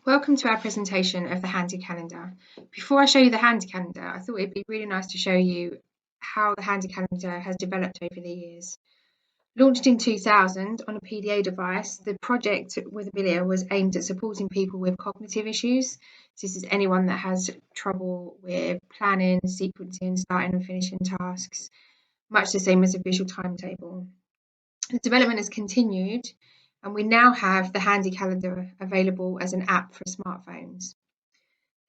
Welcome to our presentation of the HandiCalendar. Before I show you the HandiCalendar, I thought it'd be really nice to show you how the HandiCalendar has developed over the years. Launched in 2000 on a PDA device, the project with Abilia was aimed at supporting people with cognitive issues. So this is anyone that has trouble with planning, sequencing, starting and finishing tasks, much the same as a visual timetable. The development has continued, and we now have the HandiCalendar available as an app for smartphones.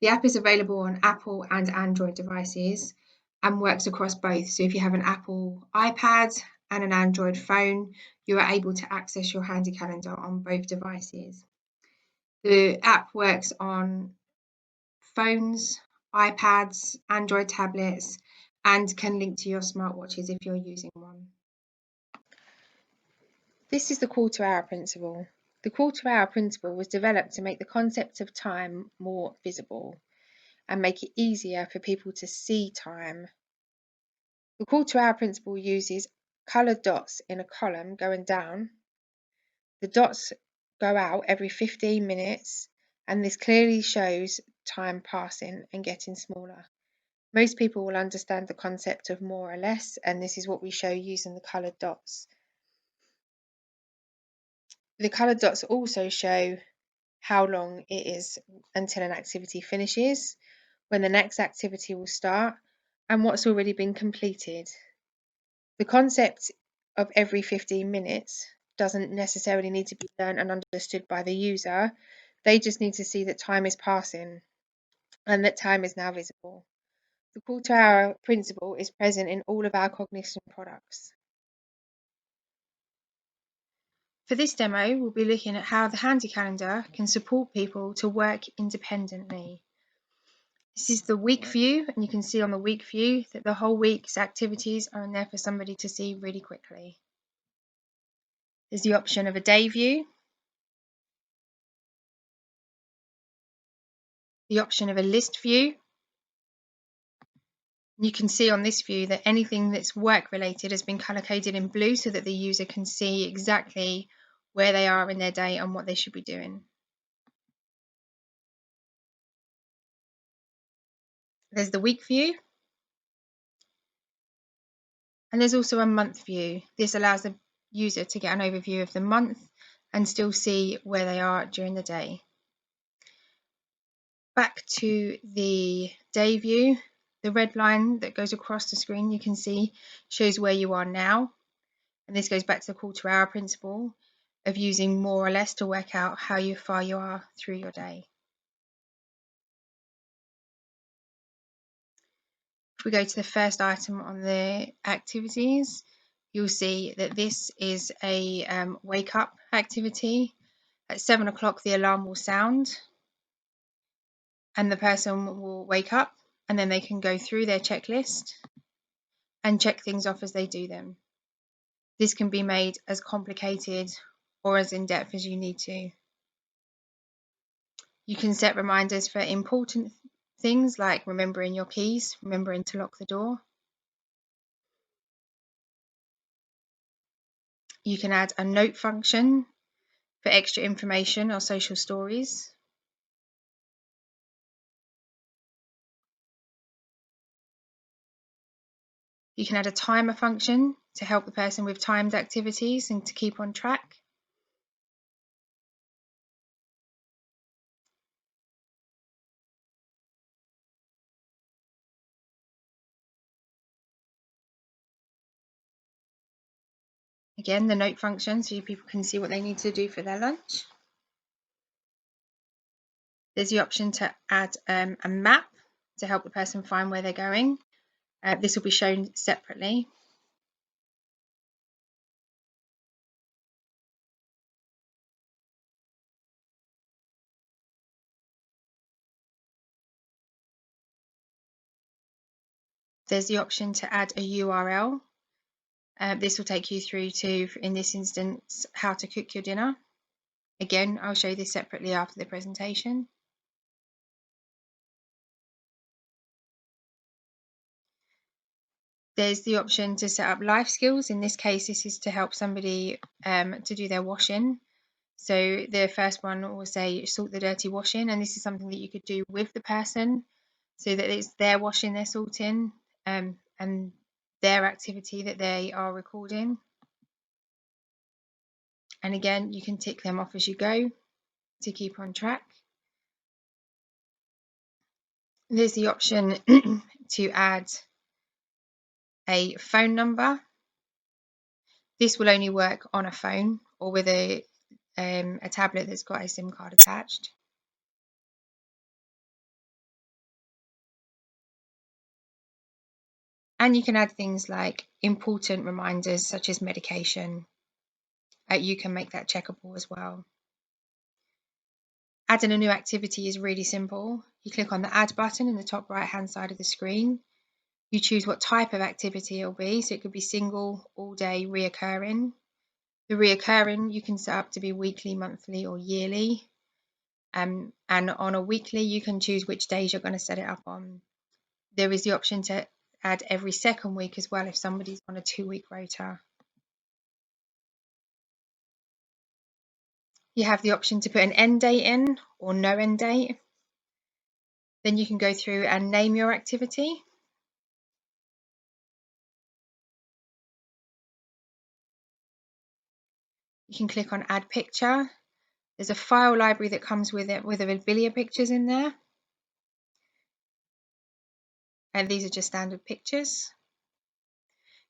The app is available on Apple and Android devices and works across both. So if you have an Apple iPad and an Android phone, you are able to access your HandiCalendar on both devices. The app works on phones, iPads, Android tablets, and can link to your smartwatches if you're using one. This is the quarter-hour principle. The quarter-hour principle was developed to make the concept of time more visible and make it easier for people to see time. The quarter-hour principle uses coloured dots in a column going down. The dots go out every 15 minutes, and this clearly shows time passing and getting smaller. Most people will understand the concept of more or less, and this is what we show using the coloured dots. The coloured dots also show how long it is until an activity finishes, when the next activity will start, and what's already been completed. The concept of every 15 minutes doesn't necessarily need to be learned and understood by the user. They just need to see that time is passing and that time is now visible. The quarter-hour principle is present in all of our cognition products. For this demo, we'll be looking at how the HandiCalendar can support people to work independently. This is the week view, and you can see on the week view that the whole week's activities are in there for somebody to see really quickly. There's the option of a day view, the option of a list view. You can see on this view that anything that's work related has been color coded in blue so that the user can see exactly where they are in their day and what they should be doing. There's the week view, and there's also a month view. This allows the user to get an overview of the month and still see where they are during the day. Back to the day view, the red line that goes across the screen you can see shows where you are now, and this goes back to the quarter-hour principle of using more or less to work out how far you are through your day. If we go to the first item on the activities, you'll see that this is a wake up activity. At 7 o'clock the alarm will sound and the person will wake up, and then they can go through their checklist and check things off as they do them. This can be made as complicated or as in-depth as you need to. You can set reminders for important things like remembering your keys, remembering to lock the door. You can add a note function for extra information or social stories. You can add a timer function to help the person with timed activities and to keep on track. Again, the note function so people can see what they need to do for their lunch. There's the option to add a map to help the person find where they're going. This will be shown separately. There's the option to add a URL. This will take you through to, in this instance, how to cook your dinner. Again, I'll show you this separately after the presentation. There's the option to set up life skills. In this case, this is to help somebody to do their washing. So the first one will say sort the dirty washing, and this is something that you could do with the person so that it's their washing they're sorting, and their activity that they are recording. And again, you can tick them off as you go to keep on track. There's the option to add a phone number. This will only work on a phone or with a tablet that's got a SIM card attached. And you can add things like important reminders such as medication. You can make that checkable as well. Adding a new activity is really simple. You click on the add button in the top right hand side of the screen. You choose what type of activity it will be, so it could be single, all day, reoccurring. The reoccurring you can set up to be weekly, monthly or yearly. And on a weekly you can choose which days you're going to set it up on. There is the option to add every second week as well if somebody's on a 2-week rota. You have the option to put an end date in or no end date. Then you can go through and name your activity. You can click on add picture. There's a file library that comes with it with Abilia pictures in there. And these are just standard pictures.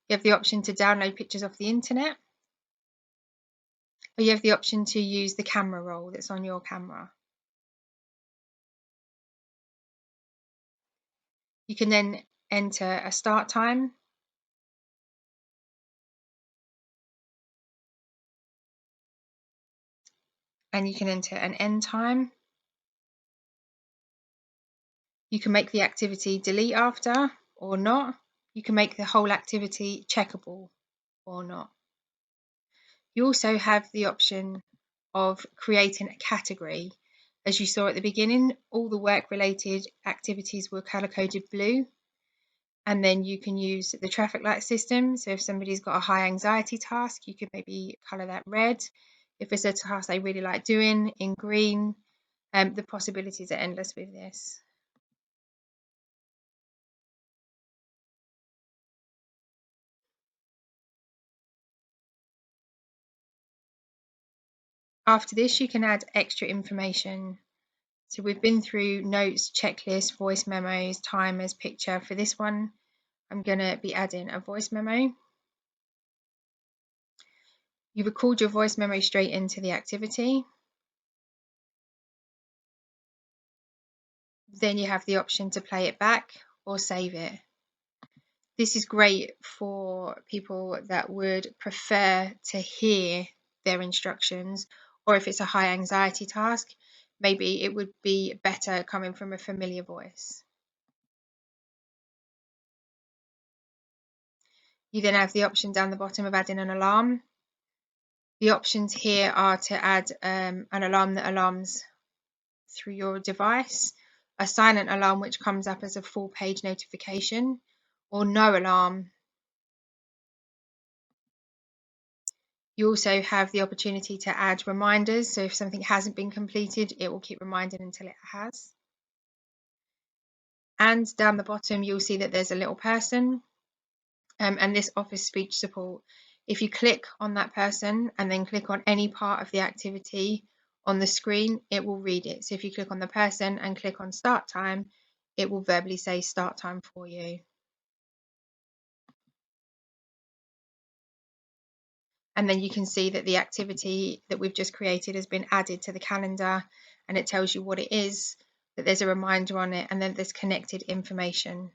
You have the option to download pictures off the internet. Or you have the option to use the camera roll that's on your camera. You can then enter a start time. And you can enter an end time. You can make the activity delete after or not. You can make the whole activity checkable or not. You also have the option of creating a category. As you saw at the beginning, all the work-related activities were colour-coded blue. And then you can use the traffic light system. So if somebody's got a high anxiety task, you could maybe colour that red. If it's a task they really like doing, in green. The possibilities are endless with this. After this, you can add extra information. So we've been through notes, checklists, voice memos, timers, picture. For this one, I'm going to be adding a voice memo. You record your voice memo straight into the activity. Then you have the option to play it back or save it. This is great for people that would prefer to hear their instructions, or if it's a high anxiety task, maybe it would be better coming from a familiar voice. You then have the option down the bottom of adding an alarm. The options here are to add an alarm that alarms through your device, a silent alarm which comes up as a full page notification, or no alarm. You also have the opportunity to add reminders, so if something hasn't been completed, it will keep reminding until it has. And down the bottom, you'll see that there's a little person, and this offers speech support. If you click on that person and then click on any part of the activity on the screen, it will read it. So if you click on the person and click on start time, it will verbally say start time for you. And then you can see that the activity that we've just created has been added to the calendar, and it tells you what it is, that there's a reminder on it, and then there's connected information.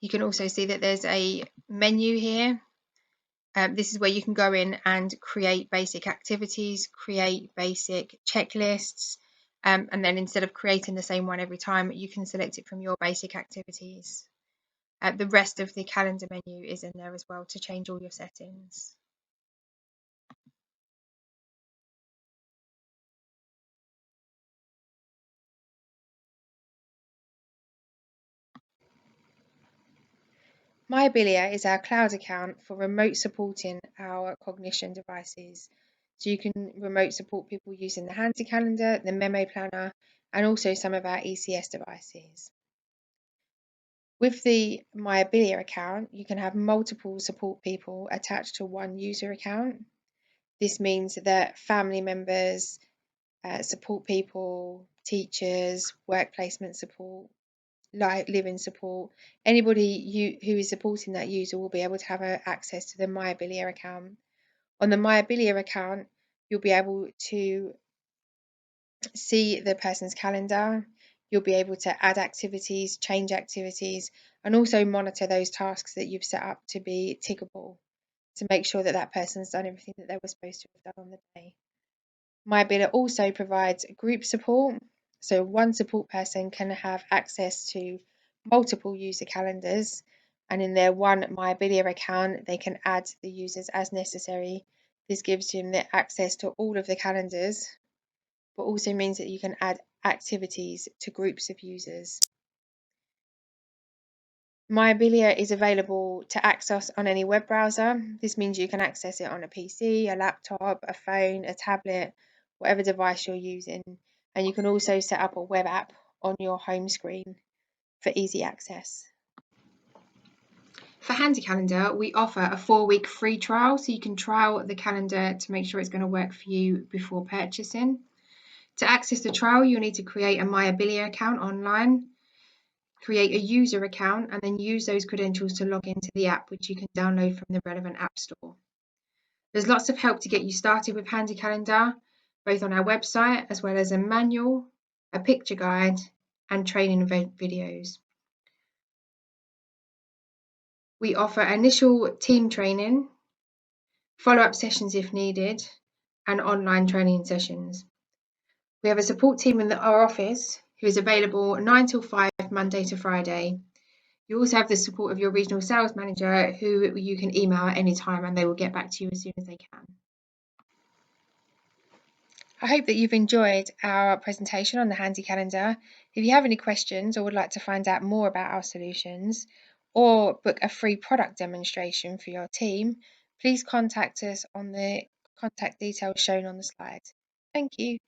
You can also see that there's a menu here. This is where you can go in and create basic activities, create basic checklists, and then instead of creating the same one every time, you can select it from your basic activities. The rest of the calendar menu is in there as well to change all your settings. myABILIA is our cloud account for remote supporting our cognition devices. So you can remote support people using the HandiCalendar, the Memo Planner, and also some of our ECS devices. With the myABILIA account, you can have multiple support people attached to one user account. This means that family members, support people, teachers, work placement support, living support, anybody who is supporting that user will be able to have access to the myABILIA account. On the myABILIA account, you'll be able to see the person's calendar, you'll be able to add activities, change activities, and also monitor those tasks that you've set up to be tickable to make sure that that person's done everything that they were supposed to have done on the day. myABILIA also provides group support, so one support person can have access to multiple user calendars, and in their one myABILIA account, they can add the users as necessary. This gives them the access to all of the calendars, but also means that you can add activities to groups of users. myABILIA is available to access on any web browser. This means you can access it on a PC, a laptop, a phone, a tablet, whatever device you're using. And you can also set up a web app on your home screen for easy access. For HandiCalendar, we offer a 4-week free trial, so you can trial the calendar to make sure it's going to work for you before purchasing. To access the trial, you'll need to create a myABILIA account online, create a user account, and then use those credentials to log into the app, which you can download from the relevant app store. There's lots of help to get you started with HandiCalendar, both on our website, as well as a manual, a picture guide, and training videos. We offer initial team training, follow-up sessions if needed, and online training sessions. We have a support team in our office who is available 9 till 5, Monday to Friday. You also have the support of your regional sales manager who you can email at any time and they will get back to you as soon as they can. I hope that you've enjoyed our presentation on the HandiCalendar. If you have any questions or would like to find out more about our solutions or book a free product demonstration for your team, please contact us on the contact details shown on the slide. Thank you.